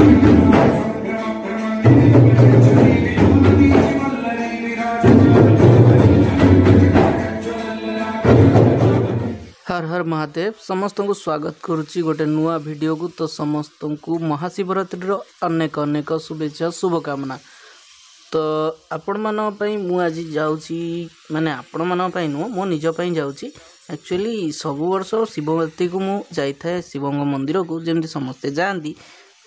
हर हर महादेव समस्त को स्वागत करुच्ची गोटे नुआ वीडियो को। तो समस्त को महाशिवरात्रि अनेक अनेक शुभेच्छा शुभकामना। तो आपण मानी मुझ जाऊँगी माने आपण मानी नुह मो निजपाई जाऊँगी। एक्चुअली सब वर्ष शिवरात्रि को मुझे शिव मंदिर को जमी समस्ते जाती।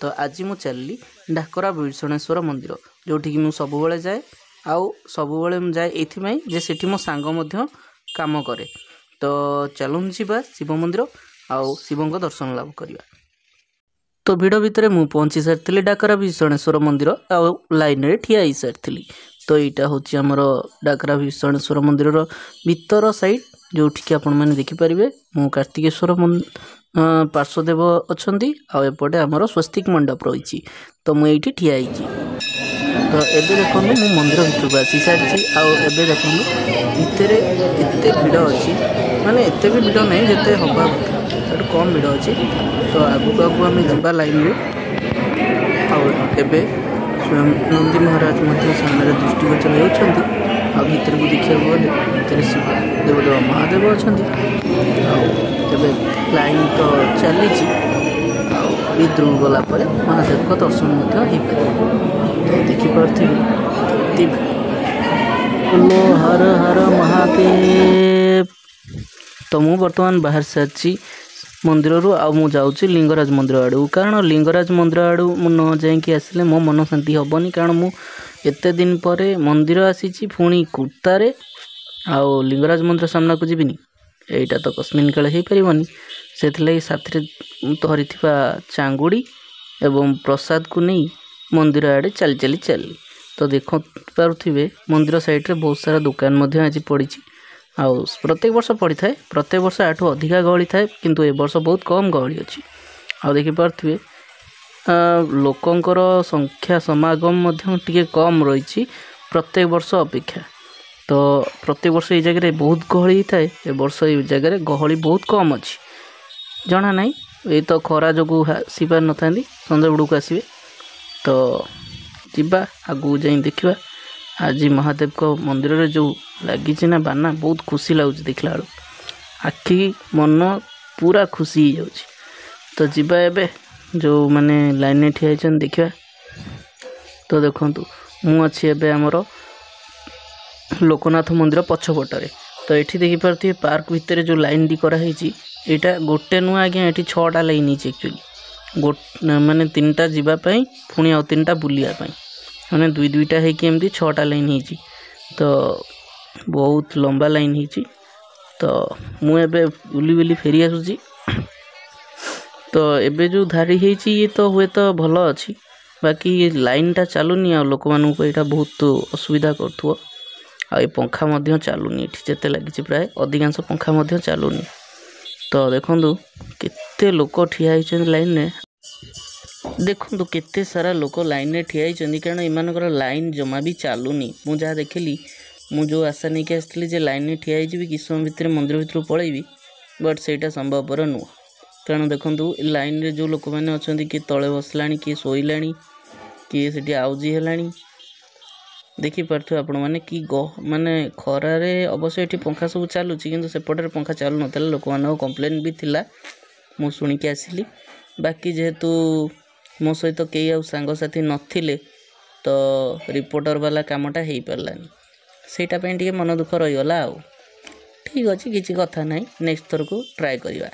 तो आज मु चलली डाकरा भीषणेश्वर मंदिर जोठिकी मु सबुबले जाए आउ सबुबले जाए ये सेठी मो सांग काम करे। तो चलूँ जा शिव मंदिर आउ शिव दर्शन लाभ करवा। तो भिड़ भितर मु पहुँची सारी डाकरा भीषणेश्वर मंदिर आउ लाइन रे ठिया हो सारी। तो यहाँ हूँ आमर डाकरा भीषणेश्वर मंदिर भीतर साइड जोठिकी आपण मैंने देखिपारे मु कार्तिकेश्वर पार्श्वदेव अच्छा आउपटे आमर स्वस्तिक मंडप रही। तो मुझे ठिया तो एबे देखो मु मंदिर भितर को आसी सारी। आबे देखो भितर एत भिड़ अच्छी माने एत भी भिड़ नहीं जिते हवा कथा कम भिड़ अच्छी। तो आगू आगू आम जा लाइन रे आबे स्वयं नंदी महाराज सामने दृष्टिगोचर होती। भितर को देखा गले भितर शिव देवदेव महादेव अच्छा लाइन तो चली भीतर गला महादेव का दर्शन हो पार। देखिपे बोलो हर हर महादेव। तो मु बर्तमान बाहर सारी मंदिर रू आ जाऊँगी लिंगराज मंदिर आड़ू। कारण लिंगराज मंदिर आड़ू मु न जाइए आसिले मो मन शांति हेनी। कारण मु एते दिन पर मंदिर आसी पुणी कुर्तारे आउ लिंगराज मंदिर सामना को जीविनी एटा तो कस्मिन काले हो पारनी। से साथी धरी चांगुड़ी एवं प्रसाद को नहीं मंदिर आड़े चली। तो देख पारे मंदिर साइड रे बहुत सारा दुकान आज पड़ी। आउ प्रत्येक वर्ष पड़ी थाए प्रत्येक वर्ष आठू अधिका गहली थाए किंतु ए वर्ष बहुत कम गहली अच्छी। आ देखिपे लोकंकर संख्या समागम टिके कम रही प्रत्येक वर्ष अपेक्षा। तो प्रत्येक वर्ष ये जगह बहुत गहली थाए ए वर्ष ये जगह गहली बहुत कम अच्छी जना नहीं। ये तो खरा जो आसी पार न था संध्या बेड़ू को आसवे। तो जीवा आगू जा देखा आज महादेव को मंदिर रे जो लगी ना बाना बहुत खुशी लगुच देखला बेलू आखि मन पूरा खुशी हो जाउची। तो जीवा एबे जो माने लाइन में ठिया होइछन देखा। तो देखु मु अच्छी एबे आमर लोकनाथ मंदिर पछपटरे। तो ये देखिपे पार्क भितर जो लाइन टी कराई यहाँ गोटे नुआ आज्ञा ये 6टा लाइन एक्चुअली माने 3टा जीवाई पुणी आउ 3टा बुलायापाई मैंने दुई दुईटा होमती 6टा लाइन हो। तो बहुत लंबा लाइन हो। तो मुझे बुली बुली फेरी आसूँ। तो एबे जो धारी होती ये तो हुए तो भल अच्छी बाकी लाइन टा चलुनी आ लोक मानू यहाँ बहुत असुविधा करूँ। आ पंखा चलुनी जिते लगी प्राय अधिकांश पंखा चलुनी। तो देखो केते लोक ठिया होइछन लाइन ने देखो केते सारा लोक लाइन में ठिया होइछन। कारण एमानकर लाइन जमा भी चलुनी। मु जहाँ देखली मु जो आशा नहीं आसती जे लाइन में ठिया होइछि कि समय भितर मंदिर भितर पलैबी बट सेटा संभवपर नुह। कारण देखो लाइन रे जो लोक मैंने अच्छा किए तले बसला किए शोला किए से आउजी है देखिपे आपण मैंने कि माने खरारे अवश्य ये पंखा सब चलुची किंतु सेपटे पंखा चलु ना लोक मान कम्प्लेन भी थिला मु शुणिकी आसिली। बाकी जेहेतु मो सहित कई आउ सांगसाथी नथिले तो रिपोर्टर वाला कामटा हो पारानी सेटा टे मन दुख रहीगला। आउ ठीक अच्छे किसी कथा ना नेक्स्ट थर को ट्राए करवा।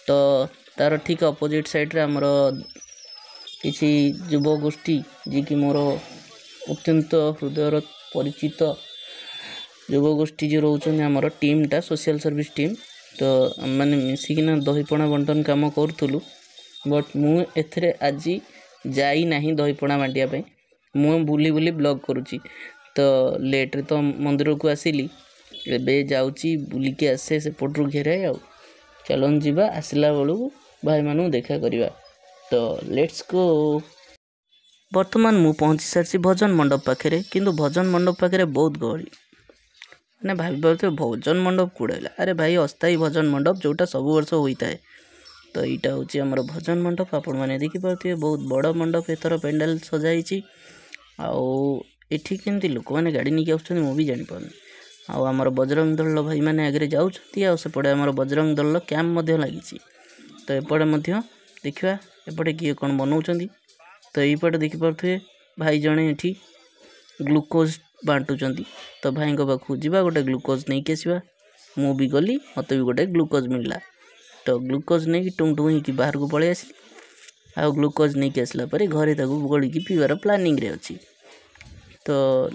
तो तार ठीक अपोजिट साइड रे आमर किसी युव गोष्ठी जी कि मोर अत्यंत हृदयर परिचित युव गोष्ठी जो रोचन आमर टीमटा सोशल सर्विस टीम। तो मैंने मिसिकिना दहीपणा बंटन काम करूँ बट मु एथरे आज जाई नहीं दहीपणा बांटिया मु बुली बुली ब्लॉग करुच्ची। तो लेट्रे तो मंदिर को आसिली एबे जाऊँगी बुलिकी आसे सेपटू घेराए आ चलन जीवा आसला बेलू भाई मानू देखा करवा। तो लेट्स गो। वर्तमान मु पहुँची सारी भजन मंडप पाखे किंतु भजन मंडप पाखे बहुत गहली मैंने भाई भजन मंडप कूड़ा अरे भाई अस्थायी भजन मंडप जोटा सब वर्ष होता है। तो यहाँ हूँ आमर भजन मंडप आपण मैंने देखिपे बहुत बड़ मंडप एथर पेंडाल सजाई आठी केमती लोक मैंने गाड़ी नहीं आस भी जापार आमर बजरंग दल भाई मैंने आगे जापटे आमर बजरंग दल कैंप लगी तो एपटे देखा एपटे किए कौन बनाऊँ तो यपटे देखिपे भाई जड़े ये ग्लूकोज बांटुंट तो भाई पाखु जा गोटे ग्लूकोज नहीं आसवा मु भी गली मत भी गोटे ग्लूकोज मिलला तो ग्लूकोज नहीं टुंग टुंग हो बाहर को पलि आसली आ ग्लूकोज नहीं आसला घरे गोड़ी पीवार प्लानिंग रे अच्छी तो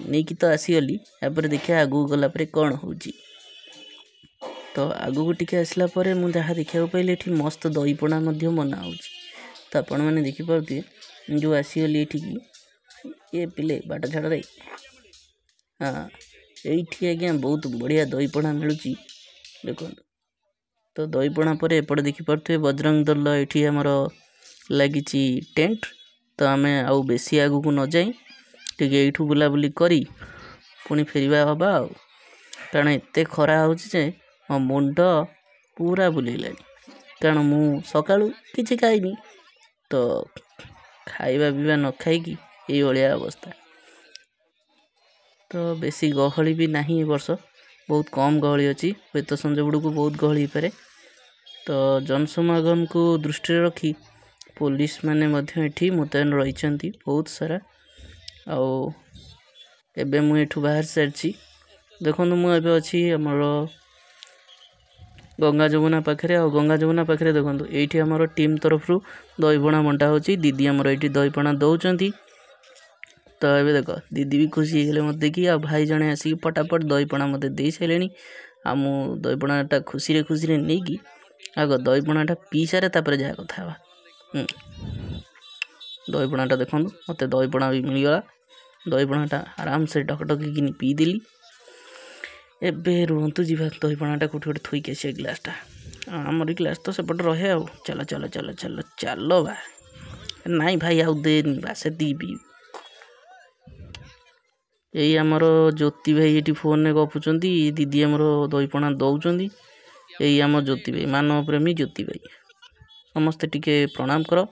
नहीं तो आसीगली यापर देखिए आगू गला कौन हो तो आगू को टिके आसला मुझे जहाँ देखा पाइली ये मस्त दहीपणा बना हो तो आपण मैंने देखिपे जो आसीगली ये पिले बाट छाड़ रे हाँ ये आज्ञा बहुत बढ़िया दहीपणा मिलूँ देखो तो दहीपणा पर एपटे देखिपे बजरंग दल ये आमर लगी टेंट तो आम आउ बेसी आगू को न जाई टे यू बुलाबुली करी पुणी फेरवा हवा कारण एत खरा हो मो मुंड पूरा बुलेला कारण मु सकाळू किसी खाइनी तो खाଇବା पीवा न खाई ये अवस्था तो बेसी गहली भी नहीं वर्ष बहुत कम गहली अच्छी हे तो संजय बुड़ को बहुत गहली पारे तो जनसमागम को दृष्टि रखी पुलिस माने ये मुतयन रही बहुत सारा एबे मु एठू बाहर सारी देखो मुझे अच्छी आमर गंगा जमुना पाखे आ गंगा जमुना पाखे देखो ये आमर टीम तरफ दहीपणा बंटा हो दीदी आमर ये दहीपणा दौरान तो ये देख दीदी भी खुशी होगले मत देखी आ भाई जड़े आसिक पटापट दहीपणा मत दे सारे आ मु दहीपणाटा खुशी खुशी नहीं कि आग दहीपणाटा पी सारे जहाँ कथा दहीपणाटा देखो मत दहीपणा भी मिलगला दहीपणाटा आराम से ढकढकी पीदेली एबे रुहतु जी दहीपणाटा कौटे गोटे थोक आस ग्लासटा आमर ग्लास तो सेपटे रहे आ चलो चलो चलो चलो चलो बा नाई भाई आउ देनी बा से पी यही आमर ज्योति भाई ये फोन में गपुंट दीदी आमर दहीपणा दौरान यही आम ज्योति भाई मानव प्रेमी ज्योति भाई समस्ते टिके प्रणाम कर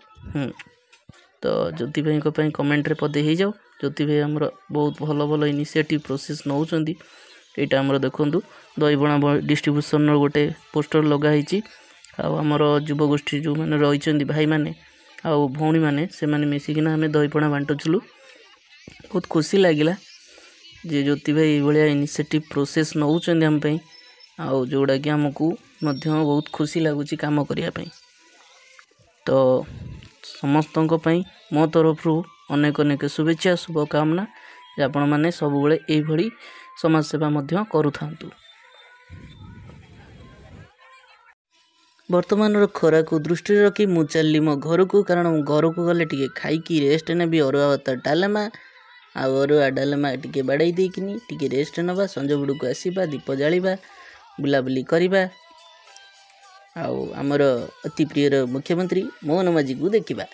तो ज्योति भाई कमेंट रे पदे हो जाओ ज्योति भाई आमर बहुत भल भल इनिशिएटिव प्रोसेस नौ यहाँ आमर देखूँ दहीपणा डिस्ट्रीब्यूशन गोटे पोस्टर लगाई आमर युवगोष्ठी जो मैंने रही भाई मैंने आउ भौणी मैंने से मिसिकिना आम दहीपणा बांटुलु बहुत खुशी लगिला जे ज्योति भाई ये इनिशिएटिव प्रोसेस नौ आम आउ जोड़ा कि आमको बहुत खुशी लगुच काम करने तो समस्त मो तरफ अनेक अनेक शुभेच्छा शुभकामना आपण मैंने सब ये समाज सेवा करू वर्तमान खरा को दृष्टि रखी मु चली मो घर को कारण घर को गले टिके खाई रेस्ट नेबी अरुआ भात डालमा अरुआ डालमा टिके बाड़ाई देकिनी टिके रेस्ट नवा संज बुड़ को आसवा दीप जालिबा बुलाबुली करवा आमर अति प्रियर मुख्यमंत्री मोहन माझी को देखा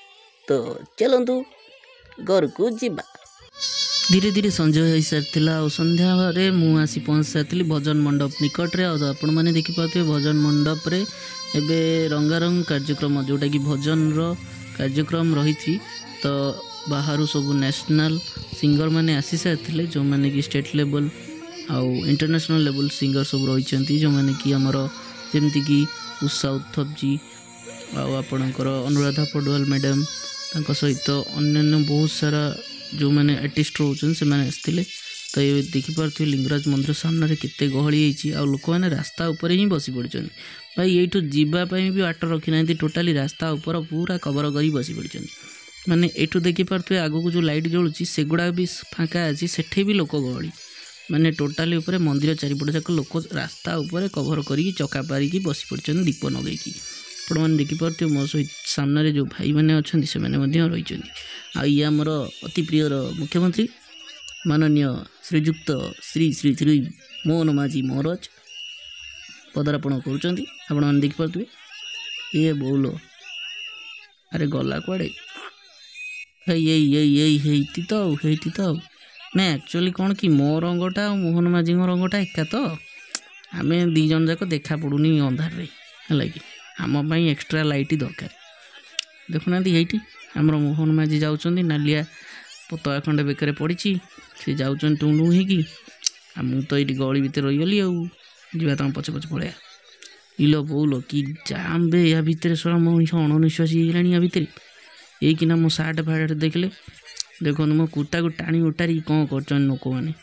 तो चलतु घर को जीवा धीरे धीरे संजय हो सारी संध्या मुझे पहुँच सारी भजन मंडप निकट रे आपण मैंने देखिपे भजन मंडप रे एबे रंगारंग कार्यक्रम जोटा कि भजन कार्यक्रम रही तो बाहर सब नेशनल सिंगर मैंने आसी सारी जो मैंने कि स्टेट लेवल आउ इंटरनेशनल लेवल सिंगर सब रही जो मैंने कि आमर जमती कि उषा उत्थप जी आपणकर अनुराधा पडवाल मैडम सहित अन्य बहुत सारा जो मैंने आर्टिस्ट रोचन से मैंने आसते तो ये देखिपे लिंगराज मंदिर सामने केते गहली आ लोक मैंने रास्ता उपर ही बसी पड़ भाई यू जीवाई भी बाट रखी ना टोटाली रास्ता उपर पूरा कवर कर बसी पड़ माने यू देखिपे आगू को जो लाइट जलुची सेगुड़ा भी फाँका अच्छी सेठे भी लोक गहली माने टोटाली उपर मंदिर चारिपट जाक लोक रास्ता उपर कवर कर चका पारिकी बसी पड़ दीप नगेकी आपण मैंने देखिपे मो सहित सामने जो भाई मैंने अच्छा से रही ये आमर अति प्रियर मुख्यमंत्री माननीय श्रीजुक्त श्री श्री श्री मोहन माझी महाराज पदार्पण कर देखिपे ये बोल अरे गला कुआड़े यही तो ना एक्चुअली कौन कि मो रंगटा और मोहन माझी रंगटा एका तो आम दी जन जाक देखा पड़ूनी अंधार है कि आम एक्सट्रा लाइट दरकार। देखुना ये आमर मोहन माझी जाऊँच नालिया पतका खंडे बेकर पड़ी सी जाऊँ टुणु हो तो ये गली भितर रहीगली आवा तुम पचे पचे पलैया इलो बोलो कि जाम बे या भितर सर मनीष अणनिश्वासी होगा या भितर ये मो सार्ट फाट देखले देखो मो कुर्ता को टाणी उटारी कौन कर लोक मैंने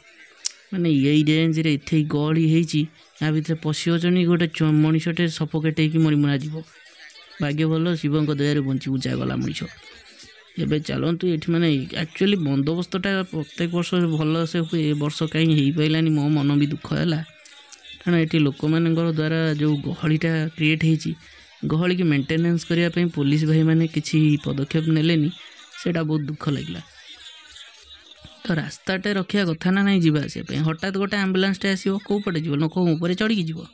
माने यही रेंज रे इथे गहली या भितर पशि अचनी गोटे मनीषटे सफोकेट हो मरी मुरा जीव भाग्य भल शिव दयार बंची बुझा गला मनीष एवं चलतु ये मैंने एक्चुअली बंदोबस्तटा प्रत्येक वर्ष भल से हुए ए वर्ष कहीं हो पारानी मो मन भी दुख है कारण ये लोक मान द्वारा जो गहलीटा क्रिएट होती गहली की मेंटेनेंस करने पुलिस भाई मैंने किसी पदक्षेप नेलेनी सेटा बहुत दुख लगे तो रास्ताटे रखा कथा ना नहीं जावास हठात गोटे आम्बुलांसटे आसो कौ पटे जीव लोक ऊपर चढ़ी जीव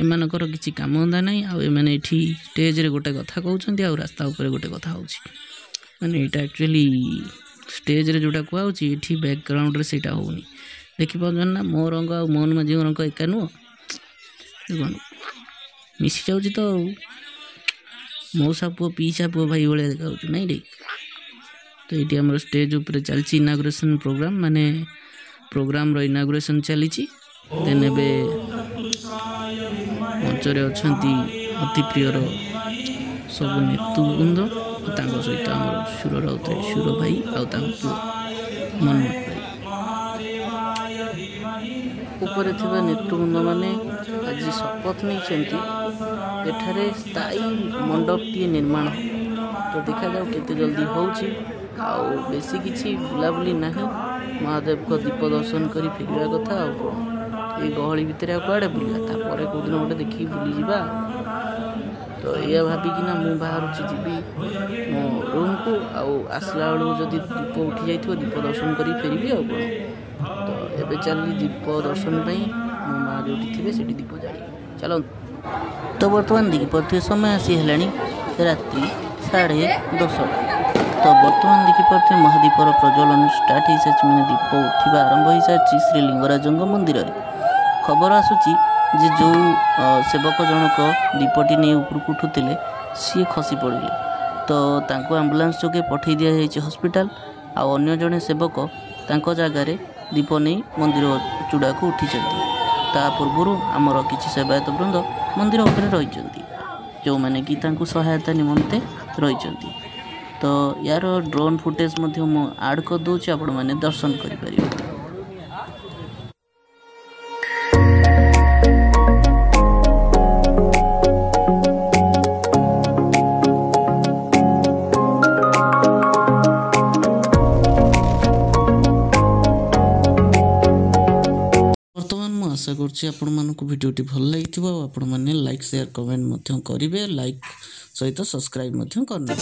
एमकर किसी काम धंदा ना आने स्टेज रे गोटे कथा कहते आ रास्ता उपर गोटे कथा हो माने यहाँ एक्चुअली स्टेज रे जोटा कहूँ ये बैकग्राउंड रे सेटा होनी देखिपार ना मो रंग आ मोहन माझी रंग एका नुह देखो मिसी जाऊँ तो मौसा पुओ पीसा पुओ भाई भाया देखा नहीं रे तो ये आम स्टेज उपर चलती इनागुरेशन प्रोग्राम माने प्रोग्राम इनागुरेशन चली देन ए मंचरे अच्छा अति प्रियर सब नेतृवृंद सहित आम सुर राउत सुर भाई आउ मनमोहन ऊपर थिबा नेतृवृंद माने आज शपथ नहीं एठारे स्थायी मंडपटी निर्माण तो देखा जाऊ केते जल्दी होउची आउ बेसी किछि बुलाबुली नहीं महादेव को दीप दर्शन करी फेरिया कथा ये गहली भितर कुआड़े बुलिया तापर कौ दिन गोटे देखिए बुली जा तो यह भाविकिना मु बाहर जी मो रूम को आसला बेलू जदि दीप उठी जाइए दीप दर्शन करी फेरबी आ तो एबे चली दीप दर्शन मो माँ जो थे से दीप जाए चलो तो बर्तमान देखिपे समय आसी है रात्रि 10:30 तो बर्तमान देखिपे महादीपर प्रज्वलन स्टार्ट हो सारी मैंने दीप उठा आरंभ हो सारी श्रीलिंगराज मंदिर में खबर आसूची जे जो सेवक जनक दीपटी नहीं उपरକୁ उठुले सी खसी पड़े तो तांको एम्बुलेंस जोगे पठे दि जाए हॉस्पिटल आउ अन्य जड़े सेवक तांको जगार दीप नहीं मंदिर चूड़ा को उठी ता पूर्व आमर किसी सेवायत वृंद मंदिर उपरे रही जो मैंने कि तांको सहायता निमंते रही तो यार ड्रोन फुटेज मु ऐड कर दूची आपण मैंने दर्शन करें। आशा करूँ भिडियोटी भल लगी आपण मैंने लाइक शेयर कमेंट करेंगे लाइक सहित सब्सक्राइब करने।